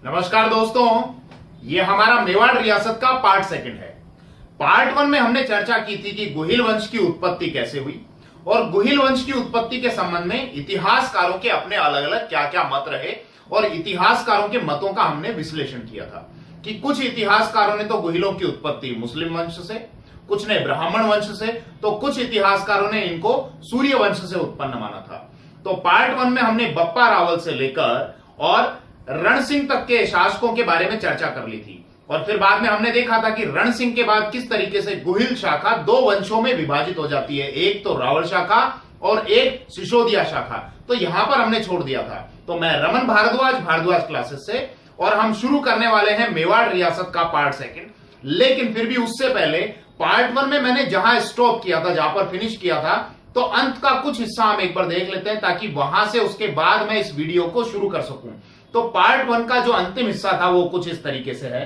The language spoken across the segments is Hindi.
नमस्कार दोस्तों, ये हमारा मेवाड़ रियासत का पार्ट सेकंड है। पार्ट वन में हमने चर्चा की थी कि गुहिल वंश की उत्पत्ति कैसे हुई और गुहिल वंश की उत्पत्ति के संबंध में इतिहासकारों के अपने अलग अलग क्या क्या मत रहे और इतिहासकारों के मतों का हमने विश्लेषण किया था कि कुछ इतिहासकारों ने तो गुहिलों की उत्पत्ति मुस्लिम वंश से, कुछ ने ब्राह्मण वंश से, तो कुछ इतिहासकारों ने इनको सूर्य वंश से उत्पन्न माना था। तो पार्ट वन में हमने बप्पा रावल से लेकर और रण सिंह तक के शासकों के बारे में चर्चा कर ली थी और फिर बाद में हमने देखा था कि रण सिंह के बाद किस तरीके से गुहिल शाखा दो वंशों में विभाजित हो जाती है, एक तो रावल शाखा और एक सिसोदिया शाखा। तो यहां पर हमने छोड़ दिया था। तो मैं रमन भारद्वाज क्लासेस से और हम शुरू करने वाले हैं मेवाड़ रियासत का पार्ट सेकंड। लेकिन फिर भी उससे पहले पार्ट वन में मैंने जहां स्टॉप किया था, जहां पर फिनिश किया था, तो अंत का कुछ हिस्सा हम एक बार देख लेते हैं ताकि वहां से उसके बाद मैं इस वीडियो को शुरू कर सकूं। तो पार्ट वन का जो अंतिम हिस्सा था वो कुछ इस तरीके से है।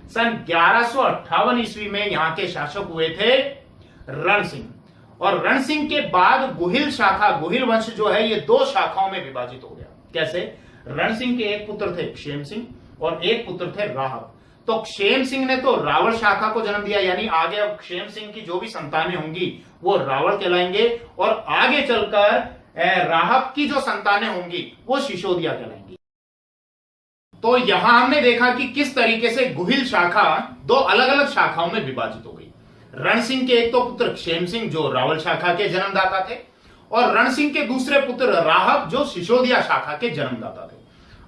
सन 1158 ईस्वी में यहां के शासक हुए थे रण सिंह और रण सिंह के बाद गुहिल शाखा, गुहिल वंश जो है ये दो शाखाओं में विभाजित हो गया। कैसे? रण सिंह के एक पुत्र थे क्षेम सिंह और एक पुत्र थे राहब। तो क्षेम सिंह ने तो रावल शाखा को जन्म दिया, यानी आगे अब क्षेम सिंह की जो भी संतानें होंगी वो रावल कहलाएंगे और आगे चलकर राहब की जो संतानें होंगी वो सिसोदिया कहलाएंगी। तो यहां हमने देखा कि किस तरीके से गुहिल शाखा दो अलग अलग शाखाओं में विभाजित हो गई। रण सिंह के एक तो पुत्र क्षेम सिंह जो रावल शाखा के जन्मदाता थे और रण सिंह के दूसरे पुत्र राहब जो सिसोदिया शाखा के जन्मदाता थे।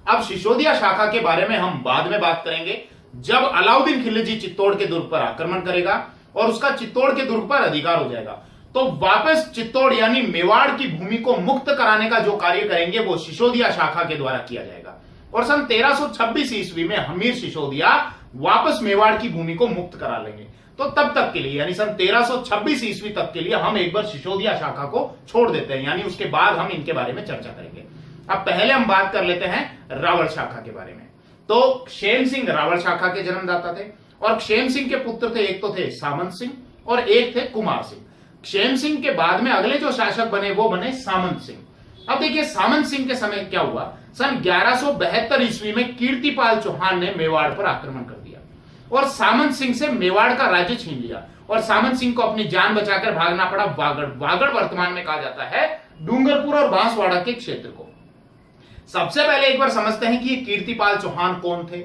अब सिसोदिया शाखा के बारे में हम बाद में बात करेंगे जब अलाउद्दीन खिलजी चित्तौड़ के दुर्ग पर आक्रमण करेगा और उसका चित्तौड़ के दुर्ग पर अधिकार हो जाएगा तो वापस चित्तौड़ यानी मेवाड़ की भूमि को मुक्त कराने का जो कार्य करेंगे वो सिसोदिया शाखा के द्वारा किया जाएगा। और सन 1326 ईस्वी में हमीर सिसोदिया वापस मेवाड़ की भूमि को मुक्त करा लेंगे। तो तब तक के लिए यानी सन 1326 ईस्वी तक के लिए हम एक बार सिसोदिया शाखा को छोड़ देते हैं, यानी उसके बाद हम इनके बारे में चर्चा करेंगे। अब पहले हम बात कर लेते हैं रावल शाखा के बारे में। तो क्षेम सिंह रावल शाखा के जन्मदाता थे और क्षेम सिंह के पुत्र थे, एक तो थे सामंत सिंह और एक थे कुमार सिंह। क्षेम सिंह के बाद में अगले जो शासक बने वो बने सामंत सिंह। अब देखिए सामंत सिंह के समय क्या हुआ, सन 1172 ईस्वी में कीर्तिपाल चौहान ने मेवाड़ पर आक्रमण कर दिया और सामंत सिंह से मेवाड़ का राज्य छीन लिया और सामंत सिंह को अपनी जान बचाकर भागना पड़ा वागड़। वागड़ वर्तमान में कहा जाता है डूंगरपुर और बांसवाड़ा के क्षेत्र को। सबसे पहले एक बार समझते हैं कि ये कीर्तिपाल चौहान कौन थे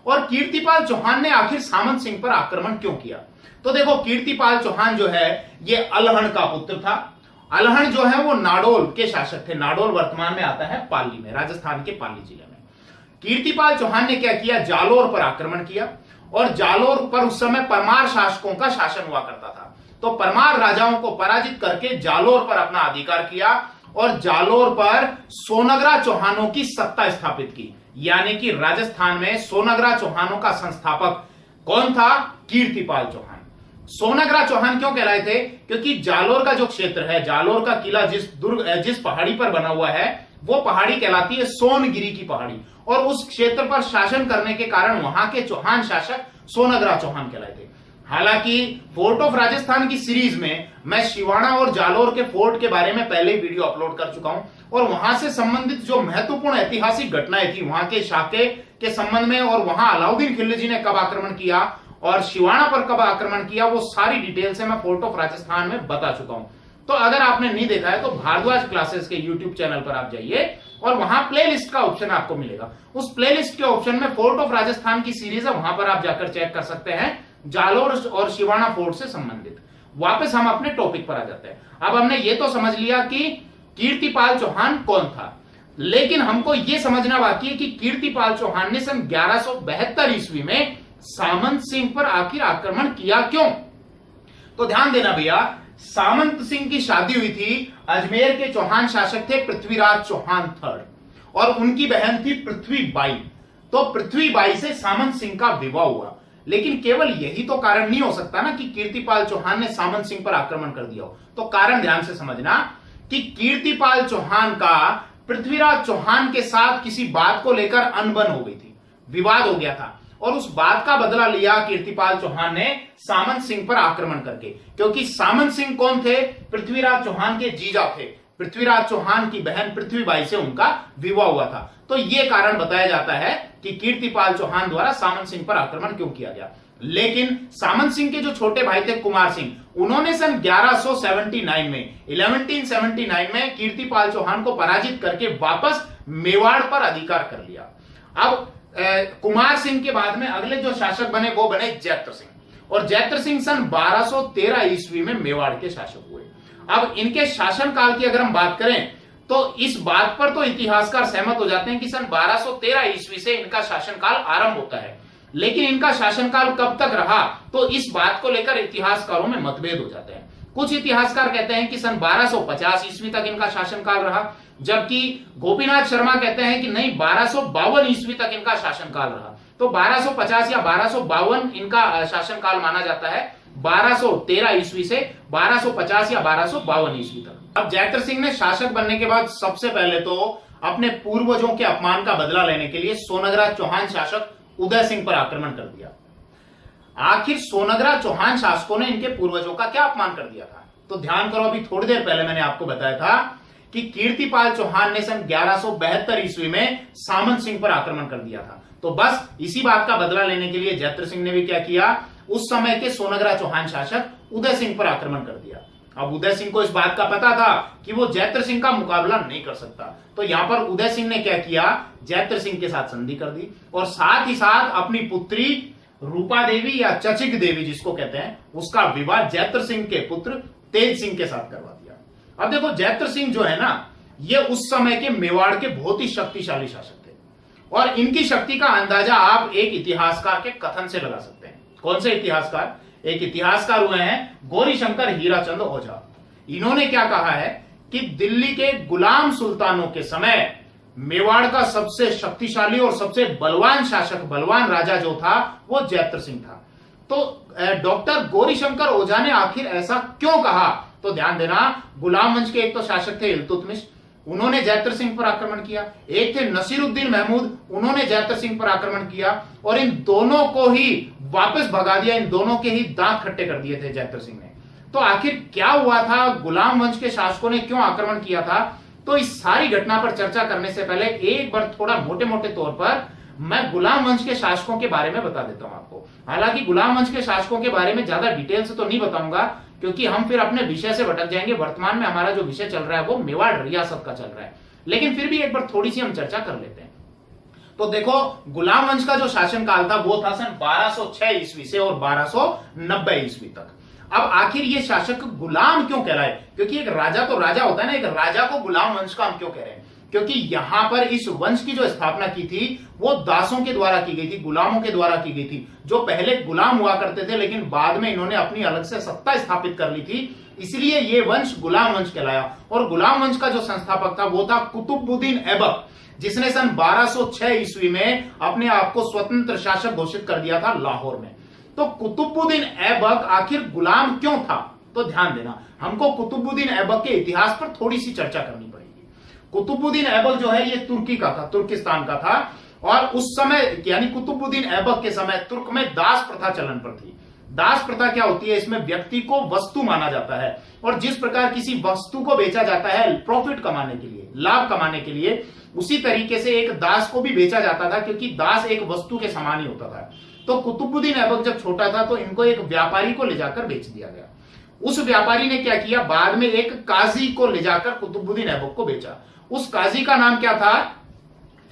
और कीर्तिपाल चौहान ने आखिर सामंत सिंह पर आक्रमण क्यों किया। तो देखो कीर्तिपाल चौहान जो है ये अलहन का पुत्र था। अलहन जो है वो नाडोल के शासक थे। नाडोल वर्तमान में आता है पाली में, राजस्थान के पाली जिले में। कीर्तिपाल चौहान ने क्या किया, जालोर पर आक्रमण किया और जालोर पर उस समय परमार शासकों का शासन हुआ करता था। तो परमार राजाओं को पराजित करके जालोर पर अपना अधिकार किया और जालोर पर सोनगरा चौहानों की सत्ता स्थापित की, यानी कि राजस्थान में सोनगरा चौहानों का संस्थापक कौन था, कीर्तिपाल चौहान। सोनगरा चौहान क्यों कहलाए थे, क्योंकि जालोर का जो क्षेत्र है, जालोर का किला जिस पहाड़ी पर बना हुआ है वो पहाड़ी कहलाती है सोनगिरी की पहाड़ी और उस क्षेत्र पर शासन करने के कारण वहां के चौहान शासक सोनगरा चौहान कहलाए थे। हालांकि फोर्ट ऑफ राजस्थान की सीरीज में मैं शिवाणा और जालोर के फोर्ट के बारे में पहले ही वीडियो अपलोड कर चुका हूं और वहां से संबंधित जो महत्वपूर्ण ऐतिहासिक घटनाएं थी वहां के शाके के संबंध में और वहां अलाउद्दीन खिलजी ने कब आक्रमण किया और शिवाणा पर कब आक्रमण किया, वो सारी डिटेल से मैं फोर्ट ऑफ राजस्थान में बता चुका हूं। तो अगर आपने नहीं देखा है तो भारद्वाज क्लासेस के यूट्यूब चैनल पर आप जाइए और वहां प्लेलिस्ट का ऑप्शन आपको मिलेगा। उस प्लेलिस्ट के ऑप्शन में फोर्ट ऑफ राजस्थान की सीरीज है, वहां पर आप जाकर चेक कर सकते हैं जालोर और शिवाणा फोर्ट से संबंधित। वापस हम अपने टॉपिक पर आ जाते हैं। अब हमने ये तो समझ लिया कि कीर्तिपाल चौहान कौन था, लेकिन हमको यह समझना बाकी है कि कीर्तिपाल चौहान ने सन 1172 ईस्वी में सामंत सिंह पर आखिर आक्रमण किया क्यों। तो ध्यान देना भैया, सामंत सिंह की शादी हुई थी, अजमेर के चौहान शासक थे पृथ्वीराज चौहान थर्ड और उनकी बहन थी पृथ्वीबाई। तो पृथ्वीबाई से सामंत सिंह का विवाह हुआ, लेकिन केवल यही तो कारण नहीं हो सकता ना कि कीर्तिपाल चौहान ने सामंत सिंह पर आक्रमण कर दिया हो। तो कारण ध्यान से समझना कि कीर्तिपाल चौहान का पृथ्वीराज चौहान के साथ किसी बात को लेकर अनबन हो गई थी, विवाद हो गया था और उस बात का बदला लिया कीर्तिपाल चौहान ने सामंत सिंह पर आक्रमण करके। क्योंकि सामंत सिंह कौन थे, पृथ्वीराज चौहान के जीजा थे। पृथ्वीराज चौहान की बहन पृथ्वीबाई से उनका विवाह हुआ था। तो यह कारण बताया जाता है कि कीर्तिपाल चौहान द्वारा सामंत सिंह पर आक्रमण क्यों किया गया। लेकिन सामंत सिंह के जो छोटे भाई थे कुमार सिंह, उन्होंने सन 1179 में 1179 में कीर्तिपाल चौहान को पराजित करके वापस मेवाड़ पर अधिकार कर लिया। अब कुमार सिंह के बाद में अगले जो शासक बने वो बने जैत्र सिंह, और जैत्र सिंह सन 1213 ईस्वी में मेवाड़ के शासक हुए। अब इनके शासनकाल की अगर हम बात करें तो इस बात पर तो इतिहासकार सहमत हो जाते हैं कि सन 1213 ईस्वी से इनका शासनकाल आरंभ होता है, लेकिन इनका शासनकाल कब तक रहा तो इस बात को लेकर इतिहासकारों में मतभेद हो जाते हैं। कुछ इतिहासकार कहते हैं कि सन 1250 ईस्वी तक इनका शासनकाल रहा, जबकि गोपीनाथ शर्मा कहते हैं कि नहीं 1252 ईस्वी तक इनका शासनकाल रहा। तो 1250 या 1252 इनका शासनकाल माना जाता है, 1213 ईस्वी से 1250 या 1252 ईस्वी तक। अब जैत्र सिंह ने शासक बनने के बाद सबसे पहले तो अपने पूर्वजों के अपमान का बदला लेने के लिए सोनगरा चौहान शासक उदय सिंह पर आक्रमण कर दिया। आखिर सोनगरा चौहान शासकों ने इनके पूर्वजों का क्या अपमान कर दिया था? तो ध्यान करो, अभी थोड़ी देर पहले मैंने आपको बताया था कि कीर्तिपाल चौहान ने सन 1172 ईस्वी में सामंत सिंह पर आक्रमण कर दिया था। तो बस इसी बात का बदला लेने के लिए जैत्र सिंह ने भी क्या किया, उस समय के सोनगरा चौहान शासक उदय सिंह पर आक्रमण कर दिया। अब उदय सिंह को इस बात का पता था कि वो जैत्र सिंह का मुकाबला नहीं कर सकता, तो यहां पर उदय सिंह ने क्या किया, जैत्र सिंह के साथ संधि कर दी और साथ ही साथ अपनी पुत्री रूपा देवी या चचिक देवी जिसको कहते हैं उसका विवाह जैत्र सिंह के पुत्र तेज सिंह के साथ करवा दिया। अब देखो जैत्र सिंह जो है ना, ये उस समय के मेवाड़ के बहुत ही शक्तिशाली शासक थे और इनकी शक्ति का अंदाजा आप एक इतिहासकार के कथन से लगा सकते हैं। कौन से इतिहासकार? एक इतिहासकार हुए हैं गौरीशंकर हीराचंद ओझा। इन्होंने क्या कहा है कि दिल्ली के गुलाम सुल्तानों के समय मेवाड़ का सबसे शक्तिशाली और सबसे बलवान शासक, बलवान राजा जो था वो जैत्र सिंह था। तो डॉक्टर गौरीशंकर ओझा ने आखिर ऐसा क्यों कहा? तो ध्यान देना, गुलाम वंश के एक तो शासक थे इल्तुतमिश, उन्होंने जैत्र सिंह पर आक्रमण किया। एक थे नसीरुद्दीन महमूद, उन्होंने जैत्र सिंह पर आक्रमण किया और इन दोनों को ही वापस भगा दिया, इन दोनों के ही दांत खट्टे कर दिए थे जैत्र सिंह ने। तो आखिर क्या हुआ था, गुलाम वंश के शासकों ने क्यों आक्रमण किया था? तो इस सारी घटना पर चर्चा करने से पहले एक बार थोड़ा मोटे मोटे तौर पर मैं गुलाम वंश के शासकों के बारे में बता देता हूं आपको। हालांकि गुलाम वंश के शासकों के बारे में ज्यादा डिटेल से तो नहीं बताऊंगा क्योंकि हम फिर अपने विषय से भटक जाएंगे। वर्तमान में हमारा जो विषय चल रहा है वो मेवाड़ रियासत का चल रहा है, लेकिन फिर भी एक बार थोड़ी सी हम चर्चा कर लेते हैं। तो देखो, गुलाम वंश का जो शासनकाल था वो था सन 1206 ईस्वी से और 1290 ईस्वी तक। अब आखिर ये शासक गुलाम क्यों कह रहा है? क्योंकि एक राजा तो राजा होता है ना, एक राजा को गुलाम वंश का हम क्यों कह रहे हैं? क्योंकि यहां पर इस वंश की जो स्थापना की थी वो दासों के द्वारा की गई थी, गुलामों के द्वारा की गई थी, जो पहले गुलाम हुआ करते थे लेकिन बाद में इन्होंने अपनी अलग से सत्ता स्थापित कर ली थी, इसलिए ये वंश गुलाम वंश कहलाया। और गुलाम वंश का जो संस्थापक था वो था कुतुबुद्दीन ऐबक, जिसने सन 1206 ईस्वी में अपने आप को स्वतंत्र शासक घोषित कर दिया था लाहौर में। तो कुतुबुद्दीन ऐबक आखिर गुलाम क्यों था? तो ध्यान देना, हमको कुतुबुद्दीन ऐबक के इतिहास पर थोड़ी सी चर्चा करनी पड़ेगी। कुतुबुद्दीन ऐबक जो है ये तुर्की का था, तुर्किस्तान का था, और उस समय यानी कुतुबुद्दीन ऐबक के समय तुर्क में दास प्रथा चलन पर थी। दास प्रथा क्या होती है? इसमें व्यक्ति को वस्तु माना जाता है और जिस प्रकार किसी वस्तु को बेचा जाता है प्रॉफिट कमाने के लिए, लाभ कमाने के लिए, उसी तरीके से एक दास को भी बेचा जाता था क्योंकि दास एक वस्तु के समान ही होता था। तो कुतुबुद्दीन ऐबक जब छोटा था तो इनको एक व्यापारी को ले जाकर बेच दिया गया। उस व्यापारी ने क्या किया, बाद में एक काजी को ले जाकर कुतुबुद्दीन ऐबक को बेचा। उस काजी का नाम क्या था?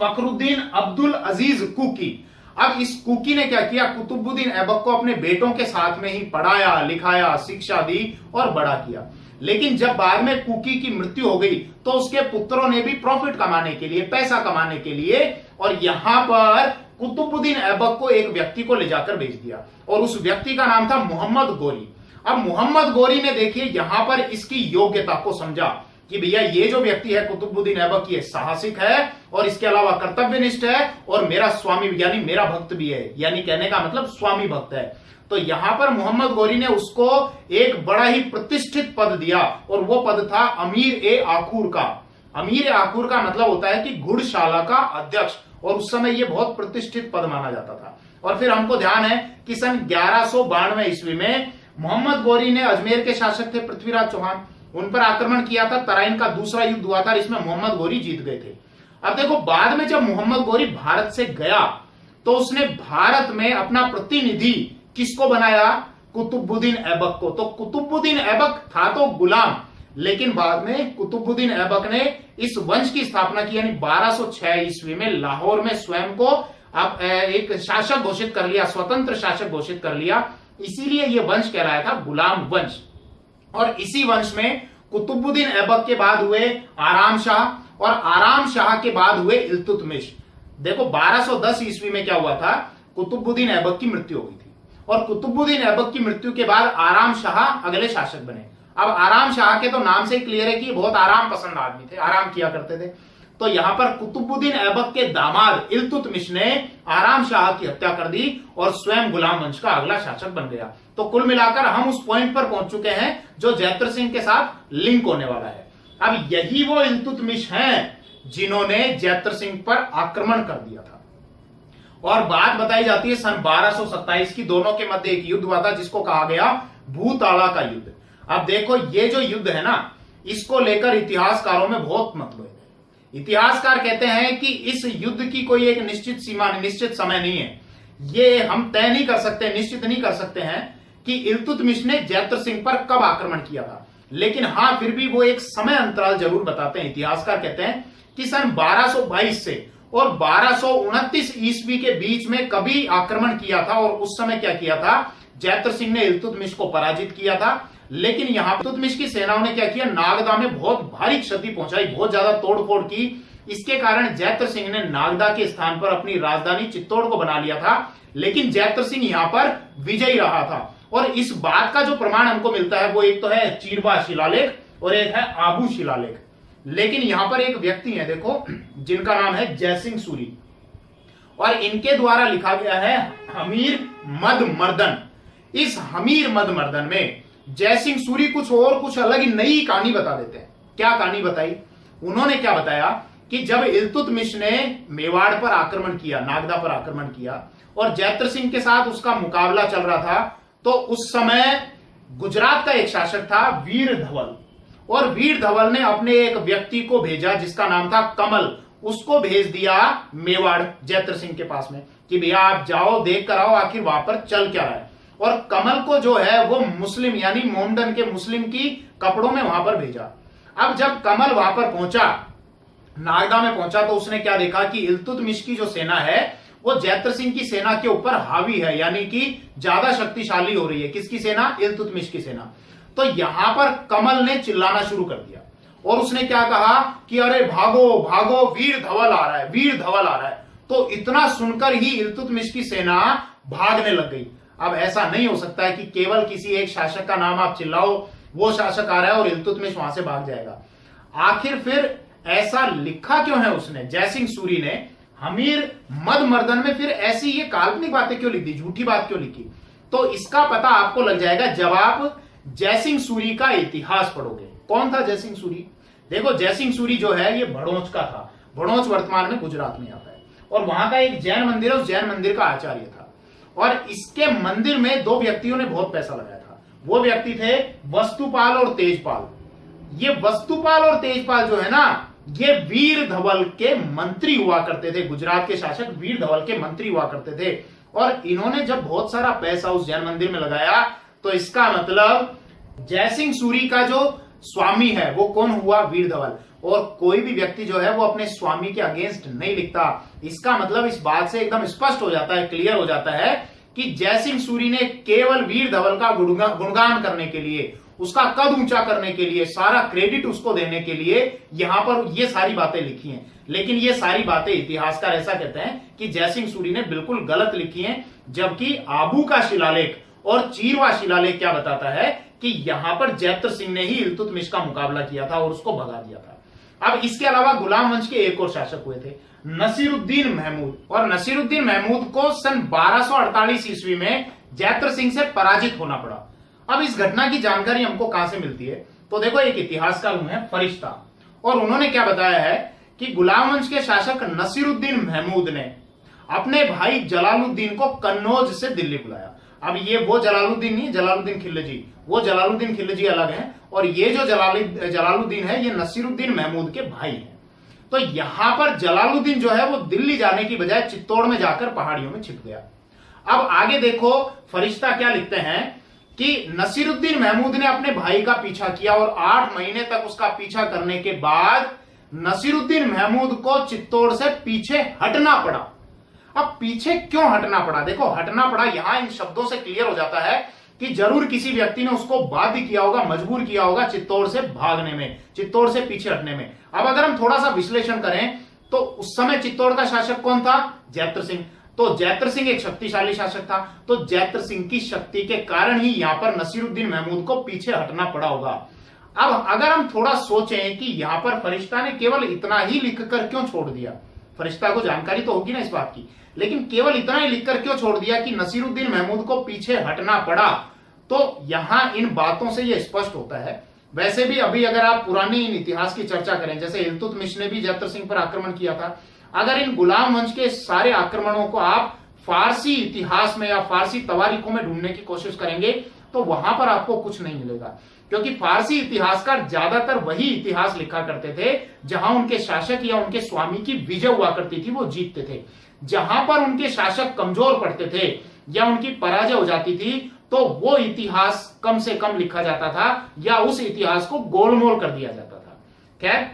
फखरुद्दीन अब्दुल अजीज कुकी। अब इस कुकी ने क्या किया, कुतुबुद्दीन ऐबक को अपने बेटों के साथ में ही पढ़ाया, लिखाया, शिक्षा दी और बड़ा किया। लेकिन जब बाद में कुकी की मृत्यु हो गई तो उसके पुत्रों ने भी प्रॉफिट कमाने के लिए, पैसा कमाने के लिए, और यहां पर कुतुबुद्दीन ऐबक को एक व्यक्ति को ले जाकर बेच दिया और उस व्यक्ति का नाम था मोहम्मद गोरी। अब मोहम्मद गोरी ने देखिए यहां पर इसकी योग्यता को समझा कि भैया ये जो व्यक्ति है कुतुबुद्दीन ऐबक, ये साहसिक है और इसके अलावा कर्तव्यनिष्ठ है और मेरा स्वामी यानी मेरा भक्त भी है, यानी कहने का मतलब स्वामी भक्त है। तो यहां पर मोहम्मद गोरी ने उसको एक बड़ा ही प्रतिष्ठित पद दिया और वो पद था अमीर ए आखूर का। अमीर ए आखूर का मतलब होता है कि घुड़शाला का अध्यक्ष, और उस समय ये बहुत प्रतिष्ठित पद माना जाता था। और फिर हमको ध्यान है कि सन 1192 ईस्वी में मोहम्मद गोरी ने, अजमेर के शासक थे पृथ्वीराज चौहान, उन पर आक्रमण किया था। तराइन का दूसरा युद्ध हुआ था, इसमें मोहम्मद गोरी जीत गए थे। अब देखो, बाद में जब मोहम्मद गोरी भारत से गया तो उसने भारत में अपना प्रतिनिधि किसको बनाया? कुतुबुद्दीन ऐबक को। तो कुतुबुद्दीन ऐबक था तो गुलाम, लेकिन बाद में कुतुबुद्दीन ऐबक ने इस वंश की स्थापना की, यानी 1206 ईस्वी में लाहौर में स्वयं को अब एक शासक घोषित कर लिया, स्वतंत्र शासक घोषित कर लिया। इसीलिए यह वंश कहलाया था गुलाम वंश। और इसी वंश में कुतुबुद्दीन ऐबक के बाद हुए आराम शाह, और आराम शाह के बाद हुए इल्तुतमिश। देखो 1210 ईस्वी में क्या हुआ था? कुतुबुद्दीन ऐबक की मृत्यु हो गई थी, और कुतुबुद्दीन ऐबक की मृत्यु के बाद आराम शाह अगले शासक बने। अब आराम शाह के तो नाम से ही क्लियर है कि बहुत आराम पसंद आदमी थे, आराम किया करते थे। तो यहां पर कुतुबुद्दीन ऐबक के दामाद इल्तुतमिश ने आराम शाह की हत्या कर दी और स्वयं गुलाम वंश का अगला शासक बन गया। तो कुल मिलाकर हम उस पॉइंट पर पहुंच चुके हैं जो जैत्र सिंह के साथ लिंक होने वाला है। अब यही वो इल्तुतमिश हैं जिन्होंने जैत्र सिंह पर आक्रमण कर दिया था। और बात बताई जाती है सन 1227 की, दोनों के मध्य एक युद्ध हुआ था जिसको कहा गया भूताड़ा का युद्ध। अब देखो, ये जो युद्ध है ना, इसको लेकर इतिहासकारों में बहुत मतभेद है। इतिहासकार कहते हैं कि इस युद्ध की कोई एक निश्चित सीमा, निश्चित समय नहीं है। ये हम तय नहीं कर सकते, निश्चित नहीं कर सकते हैं कि इल्तुतमिश ने जैत्र सिंह पर कब आक्रमण किया था, लेकिन हां फिर भी वो एक समय अंतराल जरूर बताते हैं। इतिहासकार कहते हैं कि सन 1222 से और 1229 ईस्वी के बीच में कभी आक्रमण किया था, और उस समय क्या किया था? जैत्र सिंह ने इल्तुतमिश को पराजित किया था। लेकिन यहां इल्तुतमिश की सेनाओं ने क्या किया? नागदा में बहुत भारी क्षति पहुंचाई, बहुत ज्यादा तोड़फोड़ की। इसके कारण जैत्र सिंह ने नागदा के स्थान पर अपनी राजधानी चित्तौड़ को बना लिया था, लेकिन जैत्र सिंह यहां पर विजयी रहा था। और इस बात का जो प्रमाण हमको मिलता है वो एक तो है चीरवा शिलालेख और एक है आबू शिलालेख। लेकिन यहां पर एक व्यक्ति है, देखो, जिनका नाम है जयसिंह सूरी, और इनके द्वारा लिखा गया है हमीर मद मर्दन। इस हमीर मद मर्दन में जयसिंह सूरी कुछ अलग ही नई कहानी बता देते हैं। क्या कहानी बताई? उन्होंने क्या बताया कि जब इल्तुतमिश ने मेवाड़ पर आक्रमण किया, नागदा पर आक्रमण किया, और जैत्र सिंह के साथ उसका मुकाबला चल रहा था, तो उस समय गुजरात का एक शासक था वीर धवल, और वीर धवल ने अपने एक व्यक्ति को भेजा जिसका नाम था कमल। उसको भेज दिया मेवाड़ जैत्र सिंह के पास में कि भैया आप जाओ, देख कर आओ आखिर वहां पर चल क्या रहा है। और कमल को जो है वो मुस्लिम यानी मोमडन के मुस्लिम की कपड़ों में वहां पर भेजा। अब जब कमल वहां पर पहुंचा, नागदा में पहुंचा, तो उसने क्या देखा कि इल्तुतमिश की जो सेना है वो जैत्र सिंह की सेना के ऊपर हावी है, यानी कि ज्यादा शक्तिशाली हो रही है। किसकी सेना? इल्तुतमिश की सेना। तो यहां पर कमल ने चिल्लाना शुरू कर दिया, और उसने क्या कहा कि अरे भागो भागो, वीर धवल आ रहा है, वीर धवल आ रहा है। तो इतना सुनकर ही इल्तुतमिश की सेना भागने लग गई। अब ऐसा नहीं हो सकता है कि केवल किसी एक शासक का नाम आप चिल्लाओ, वो शासक आ रहा है और इल्तुतमिश वहां से भाग जाएगा। आखिर फिर ऐसा लिखा क्यों है उसने, जयसिंह सूरी ने, हमीर मद मर्दन में फिर ऐसी ये काल्पनिक बातें क्यों लिख दी, झूठी बात क्यों लिखी? तो इसका पता आपको लग जाएगा जब आप जयसिंह सूरी का इतिहास पढ़ोगे। कौन था जयसिंह सूरी? देखो, जयसिंह सूरी जो है ये भड़ोच का था। भड़ोच वर्तमान में गुजरात में आता है, और वहां का एक जैन मंदिर है, उस जैन मंदिर का आचार्य था। और इसके मंदिर में दो व्यक्तियों ने बहुत पैसा लगाया था। वो व्यक्ति थे वस्तुपाल और तेजपाल। ये वस्तुपाल और तेजपाल जो है ना, ये वीर धवल के मंत्री हुआ करते थे। गुजरात के शासक वीर धवल के मंत्री हुआ करते थे। और इन्होंने जब बहुत सारा पैसा उस जैन मंदिर में लगाया, तो इसका मतलब जयसिंह सूरी का जो स्वामी है वो कौन हुआ? वीर धवल। और कोई भी व्यक्ति जो है वो अपने स्वामी के अगेंस्ट नहीं लिखता। इसका मतलब इस बात से एकदम स्पष्ट हो जाता है, क्लियर हो जाता है कि जयसिंह सूरी ने केवल वीर धवल का गुणगान करने के लिए, उसका कद ऊंचा करने के लिए, सारा क्रेडिट उसको देने के लिए यहां पर ये सारी बातें लिखी हैं। लेकिन ये सारी बातें इतिहासकार ऐसा कहते हैं कि जयसिंह सूरी ने बिल्कुल गलत लिखी हैं, जबकि आबू का शिलालेख और चीरवा शिलालेख क्या बताता है कि यहां पर जैत्र सिंह ने ही इल्तुतमिश का मुकाबला किया था और उसको भगा दिया था। अब इसके अलावा गुलाम वंश के एक और शासक हुए थे, नसीरुद्दीन महमूद। और नसीरुद्दीन महमूद को सन 1248 ईस्वी में जैत्र सिंह से पराजित होना पड़ा। अब इस घटना की जानकारी हमको कहां से मिलती है? तो देखो, एक इतिहासकार हुए हैं फरिश्ता, और उन्होंने क्या बताया है कि गुलाम वंश के शासक नसीरुद्दीन महमूद ने अपने भाई जलालुद्दीन को कन्नौज से दिल्ली बुलाया। अब ये वो जलालुद्दीन नहीं, जलालुद्दीन खिलजी, वो जलालुद्दीन खिलजी अलग हैं, और ये जो जलालुद्दीन है ये नसीरुद्दीन महमूद के भाई हैं। तो यहां पर जलालुद्दीन जो है वो दिल्ली जाने की बजाय चित्तौड़ में जाकर पहाड़ियों में छिप गया। अब आगे देखो फरिश्ता क्या लिखते हैं कि नसीरुद्दीन महमूद ने अपने भाई का पीछा किया और 8 महीने तक उसका पीछा करने के बाद नसीरुद्दीन महमूद को चित्तौड़ से पीछे हटना पड़ा। अब पीछे क्यों हटना पड़ा? देखो हटना पड़ा यहां इन शब्दों से क्लियर हो जाता है कि जरूर किसी व्यक्ति ने उसको बाध्य किया होगा, मजबूर किया होगा चित्तौड़ से भागने में, चित्तौड़ से पीछे हटने में। अब अगर हम थोड़ा सा विश्लेषण करें तो उस समय चित्तौड़ का शासक कौन था? जैत्र सिंह। तो जैत्र सिंह एक शक्तिशाली शासक था, तो जैत्र सिंह की शक्ति के कारण ही यहां पर नसीरुद्दीन महमूद को पीछे हटना पड़ा होगा। अब अगर हम थोड़ा सोचें कि यहां पर फरिश्ता ने केवल इतना ही लिखकर क्यों छोड़ दिया, फरिश्ता को जानकारी तो होगी ना इस बात की, लेकिन केवल इतना ही लिखकर क्यों छोड़ दिया कि नसीरुद्दीन महमूद को पीछे हटना पड़ा, तो यहां इन बातों से यह स्पष्ट होता है। वैसे भी अभी अगर आप पुरानी इतिहास की चर्चा करें, जैसे इल्तुतमिश ने भी जैत्र सिंह पर आक्रमण किया था, अगर इन गुलाम वंश के सारे आक्रमणों को आप फारसी इतिहास में या फारसी तवारीखों में ढूंढने की कोशिश करेंगे तो वहां पर आपको कुछ नहीं मिलेगा, क्योंकि फारसी इतिहासकार ज्यादातर वही इतिहास लिखा करते थे जहां उनके शासक या उनके स्वामी की विजय हुआ करती थी, वो जीतते थे। जहां पर उनके शासक कमजोर पड़ते थे या उनकी पराजय हो जाती थी तो वो इतिहास कम से कम लिखा जाता था या उस इतिहास को गोलमोल कर दिया जाता था। खैर,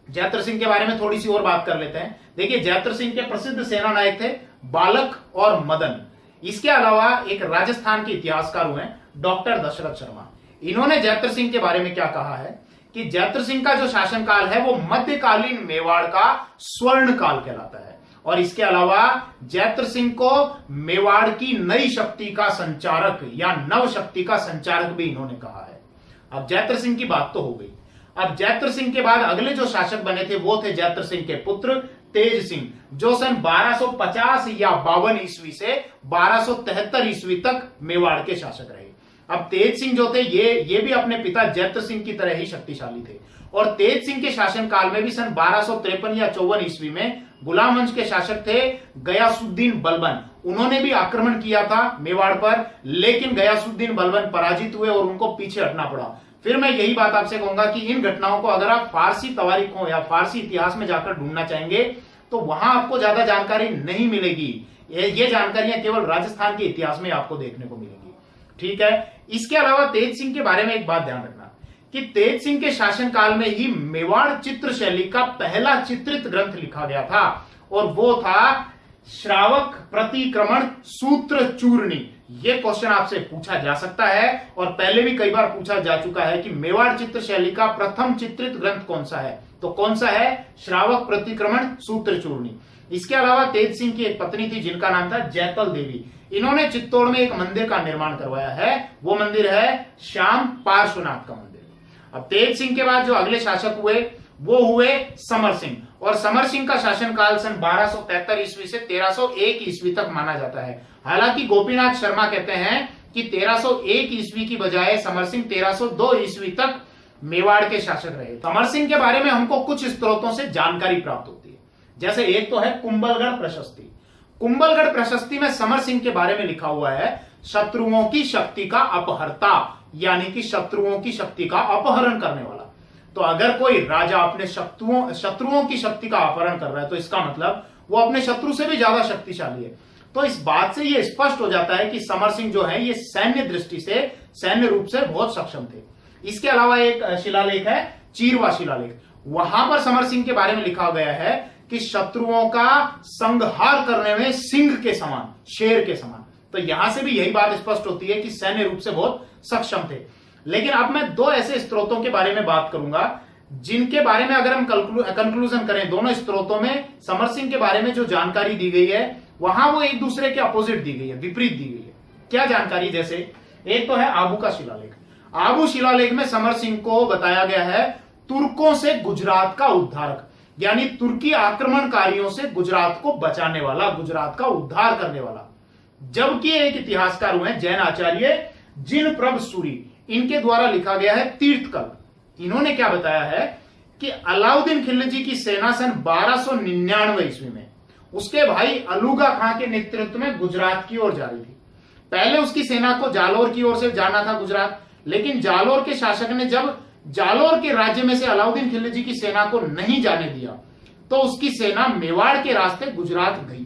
जैत्र सिंह के बारे में थोड़ी सी और बात कर लेते हैं। देखिए, जैत्र सिंह के प्रसिद्ध सेना नायक थे बालक और मदन। इसके अलावा एक राजस्थान के इतिहासकार हुए डॉक्टर दशरथ शर्मा। इन्होंने जैत्र सिंह के बारे में क्या कहा है कि जैत्र सिंह का जो शासनकाल है वो मध्यकालीन मेवाड़ का स्वर्ण काल कहलाता है, और इसके अलावा जैत्र सिंह को मेवाड़ की नई शक्ति का संचारक या नव शक्ति का संचारक भी इन्होंने कहा है। अब जैत्र सिंह की बात तो हो गई। अब जैत्र सिंह के बाद अगले जो शासक बने थे वो थे जैत्र सिंह के पुत्र तेज सिंह, जो सन 1250 या 52 ईस्वी से 1273 ईस्वी तक मेवाड़ के शासक रहे। अब तेज सिंह जो थे ये भी अपने पिता जैत्र सिंह की तरह ही शक्तिशाली थे, और तेज सिंह के शासनकाल में भी सन 1253 या 54 ईस्वी में गुलाम वंश के शासक थे गयासुद्दीन बलबन। उन्होंने भी आक्रमण किया था मेवाड़ पर, लेकिन गयासुद्दीन बलबन पराजित हुए और उनको पीछे हटना पड़ा। फिर मैं यही बात आपसे कहूंगा कि इन घटनाओं को अगर आप फारसी तवारीखों या फारसी इतिहास में जाकर ढूंढना चाहेंगे तो वहां आपको ज्यादा जानकारी नहीं मिलेगी। ये जानकारियां केवल राजस्थान के इतिहास में आपको देखने को मिलेंगी। ठीक है, इसके अलावा तेज सिंह के बारे में एक बात ध्यान रखना कि तेज सिंह के शासनकाल में ही मेवाड़ चित्र शैली का पहला चित्रित ग्रंथ लिखा गया था, और वो था श्रावक प्रतिक्रमण सूत्र चूर्णी। ये क्वेश्चन आपसे पूछा जा सकता है और पहले भी कई बार पूछा जा चुका है कि मेवाड़ चित्र शैली का प्रथम चित्रित ग्रंथ कौन सा है, तो कौन सा है? श्रावक प्रतिक्रमण सूत्र चूर्णी। इसके अलावा तेज सिंह की एक पत्नी थी जिनका नाम था जैतल देवी। इन्होंने चित्तौड़ में एक मंदिर का निर्माण करवाया है, वो मंदिर है श्याम पार्श्वनाथ का मंदिर। अब तेज सिंह के बाद जो अगले शासक हुए वो हुए समर सिंह, और समर सिंह का शासनकाल सन 1273 ईस्वी से 1301 ईस्वी तक माना जाता है। हालांकि गोपीनाथ शर्मा कहते हैं कि 1301 ईस्वी की बजाय समर सिंह 1302 ईस्वी तक मेवाड़ के शासक रहे। समर सिंह के बारे में हमको कुछ स्रोतों से जानकारी प्राप्त होती है, जैसे एक तो है कुंभलगढ़ प्रशस्ति। कुंभलगढ़ प्रशस्ति में समर सिंह के बारे में लिखा हुआ है शत्रुओं की शक्ति का अपहर्ता, यानी कि शत्रुओं की शक्ति का अपहरण करने वाला। तो अगर कोई राजा अपने शत्रुओं की शक्ति का अपहरण कर रहा है तो इसका मतलब वो अपने शत्रु से भी ज्यादा शक्तिशाली है। तो इस बात से ये स्पष्ट हो जाता है कि समर सिंह जो है ये सैन्य दृष्टि से, सैन्य रूप से बहुत सक्षम थे। इसके अलावा एक शिलालेख है चीरवा शिलालेख, वहां पर समर सिंह के बारे में लिखा गया है कि शत्रुओं का संहार करने में सिंह के समान, शेर के समान। तो यहां से भी यही बात स्पष्ट होती है कि सैन्य रूप से बहुत सक्षम थे। लेकिन अब मैं दो ऐसे स्रोतों के बारे में बात करूंगा जिनके बारे में अगर हम कंक्लूजन करें, दोनों स्रोतों में समर सिंह के बारे में जो जानकारी दी गई है वहां वो एक दूसरे के अपोजिट दी गई है, विपरीत दी गई है। क्या जानकारी? जैसे एक तो है आबू का शिलालेख। आबू शिलालेख में समर सिंह को बताया गया है तुर्कों से गुजरात का उद्धारक, यानी तुर्की आक्रमणकारियों से गुजरात को बचाने वाला, गुजरात का उद्धार करने वाला। जबकि एक इतिहासकार हुए जैन आचार्य जिनप्रभ सूरी, इनके द्वारा लिखा गया है तीर्थकल्प। इन्होंने क्या बताया है कि अलाउद्दीन खिलजी की सेना सन 1299 ईस्वी में उसके भाई अलूगा खां के नेतृत्व में गुजरात की ओर जा रही थी। पहले उसकी सेना को जालोर की ओर से जाना था गुजरात, लेकिन जालोर के शासक ने जब जालोर के राज्य में से अलाउद्दीन खिलजी की सेना को नहीं जाने दिया तो उसकी सेना मेवाड़ के रास्ते गुजरात गई।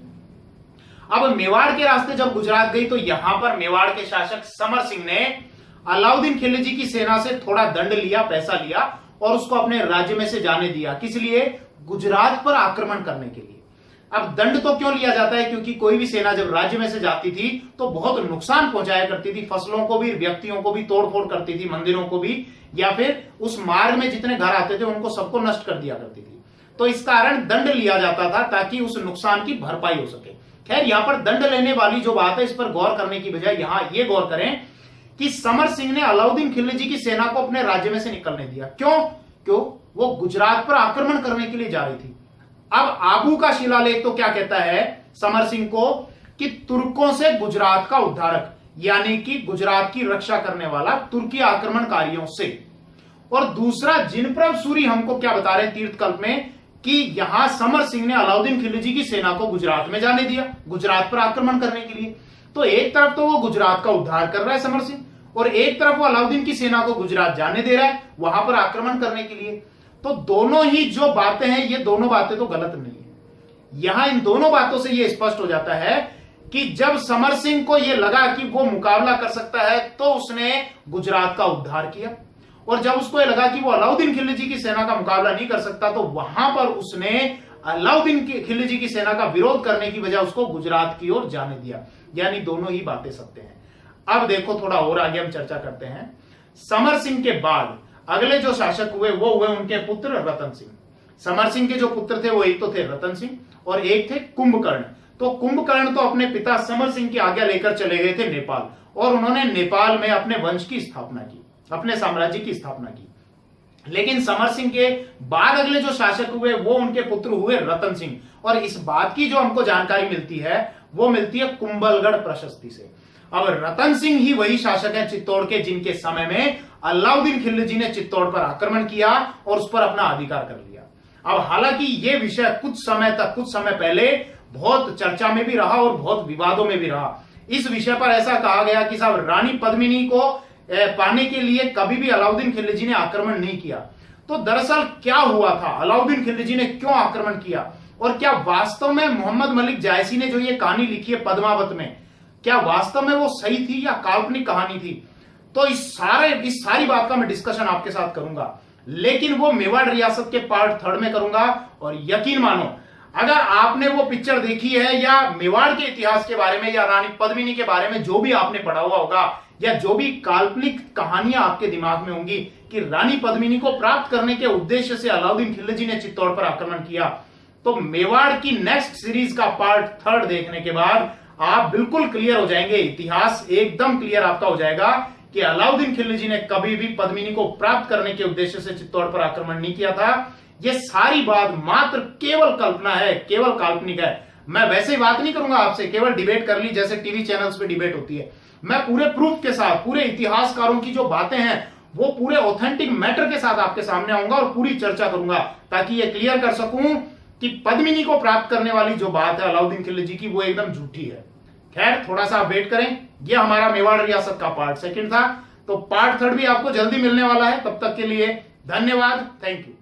अब मेवाड़ के रास्ते जब गुजरात गई तो यहां पर मेवाड़ के शासक समर सिंह ने अलाउद्दीन खिलजी की सेना से थोड़ा दंड लिया, पैसा लिया और उसको अपने राज्य में से जाने दिया। किस लिए? गुजरात पर आक्रमण करने के लिए। अब दंड तो क्यों लिया जाता है? क्योंकि कोई भी सेना जब राज्य में से जाती थी तो बहुत नुकसान पहुंचाया करती थी, फसलों को भी, व्यक्तियों को भी तोड़फोड़ करती थी, मंदिरों को भी, या फिर उस मार्ग में जितने घर आते थे उनको सबको नष्ट कर दिया करती थी। तो इस कारण दंड लिया जाता था ताकि उस नुकसान की भरपाई हो सके। खैर, यहां पर दंड लेने वाली जो बात है इस पर गौर करने की बजाय यहां यह गौर करें कि समर सिंह ने अलाउद्दीन खिलजी की सेना को अपने राज्य में से निकलने दिया। क्यों? वो गुजरात पर आक्रमण करने के लिए जा रही थी। अब आबू का शिलालेख तो क्या कहता है समर सिंह को कि तुर्कों से गुजरात का उद्धारक, यानी कि गुजरात की रक्षा करने वाला तुर्की आक्रमणकारियों से। और दूसरा, जिनप्रभ सूरी हमको क्या बता रहे हैं तीर्थकल्प में कि यहां समर सिंह ने अलाउद्दीन खिलजी की सेना को गुजरात में जाने दिया, गुजरात पर आक्रमण करने के लिए। तो एक तरफ तो वो गुजरात का उद्धार कर रहा है समर सिंह, और एक तरफ वो अलाउद्दीन की सेना को गुजरात जाने दे रहा है वहां पर आक्रमण करने के लिए। तो दोनों ही जो बातें हैं, ये दोनों बातें तो गलत नहीं है। यहां इन दोनों बातों से ये स्पष्ट हो जाता है कि जब समर सिंह को यह लगा कि वो मुकाबला कर सकता है तो उसने गुजरात का उद्धार किया, और जब उसको यह लगा कि वो अलाउद्दीन खिलजी की सेना का मुकाबला नहीं कर सकता तो वहां पर उसने अलाउद्दीन खिलजी की सेना का विरोध करने की वजह उसको गुजरात की ओर जाने दिया। यानी दोनों ही बातें सत्य हैं। अब देखो, थोड़ा और आगे हम चर्चा करते हैं। समर सिंह के बाद अगले जो शासक हुए वो हुए उनके पुत्र रतन सिंह। समर सिंह के जो पुत्र थे वो एक तो थे रतन सिंह और एक थे कुंभकर्ण। तो कुंभकर्ण तो अपने पिता समर सिंह की आज्ञा लेकर चले गए थे नेपाल, और उन्होंने नेपाल में अपने वंश की स्थापना की, अपने साम्राज्य की स्थापना की। लेकिन समर सिंह के बाद अगले जो शासक हुए वो उनके पुत्र हुए रतन सिंह, और इस बात की जो हमको जानकारी मिलती है वो मिलती है कुंभलगढ़ प्रशस्ति से। अब रतन सिंह ही वही शासक है चित्तौड़ के जिनके समय में अलाउद्दीन खिलजी ने चित्तौड़ पर आक्रमण किया और उस पर अपना अधिकार कर लिया। अब हालांकि यह विषय कुछ समय पहले बहुत चर्चा में भी रहा और बहुत विवादों में भी रहा। इस विषय पर ऐसा कहा गया कि साहब रानी पद्मिनी को पाने के लिए कभी भी अलाउद्दीन खिलजी ने आक्रमण नहीं किया। तो दरअसल क्या हुआ था, अलाउद्दीन खिलजी ने क्यों आक्रमण किया, और क्या वास्तव में मोहम्मद मलिक जायसी ने जो ये कहानी लिखी है पद्मावत में, क्या वास्तव में वो सही थी या काल्पनिक कहानी थी? तो इस सारी बात का मैं डिस्कशन आपके साथ करूंगा, लेकिन वो मेवाड़ रियासत के पार्ट 3 में करूंगा। और यकीन मानो, अगर आपने वो पिक्चर देखी है या मेवाड़ के इतिहास के बारे में या रानी पद्मिनी के बारे में जो भी आपने पढ़ा हुआ होगा, या जो भी काल्पनिक कहानियां आपके दिमाग में होंगी कि रानी पद्मिनी को प्राप्त करने के उद्देश्य से अलाउद्दीन खिलजी ने चित्तौड़ पर आक्रमण किया, तो मेवाड़ की नेक्स्ट सीरीज का पार्ट 3 देखने के बाद आप बिल्कुल क्लियर हो जाएंगे, इतिहास एकदम क्लियर आपका हो जाएगा कि अलाउद्दीन खिलजी ने कभी भी पद्मिनी को प्राप्त करने के उद्देश्य से चित्तौड़ पर आक्रमण नहीं किया था। यह सारी बात मात्र केवल कल्पना है, केवल काल्पनिक है। मैं वैसे बात नहीं करूंगा आपसे, केवल डिबेट कर ली जैसे टीवी चैनल्स पे डिबेट होती है। मैं पूरे प्रूफ के साथ, पूरे इतिहासकारों की जो बातें हैं वो पूरे ऑथेंटिक मैटर के साथ आपके सामने आऊंगा और पूरी चर्चा करूंगा, ताकि ये क्लियर कर सकूं कि पद्मिनी को प्राप्त करने वाली जो बात है अलाउद्दीन खिलजी की वो एकदम झूठी है। खैर, थोड़ा सा वेट करें, ये हमारा मेवाड़ रियासत का पार्ट 2 था, तो पार्ट 3 भी आपको जल्दी मिलने वाला है। तब तक के लिए धन्यवाद, थैंक यू।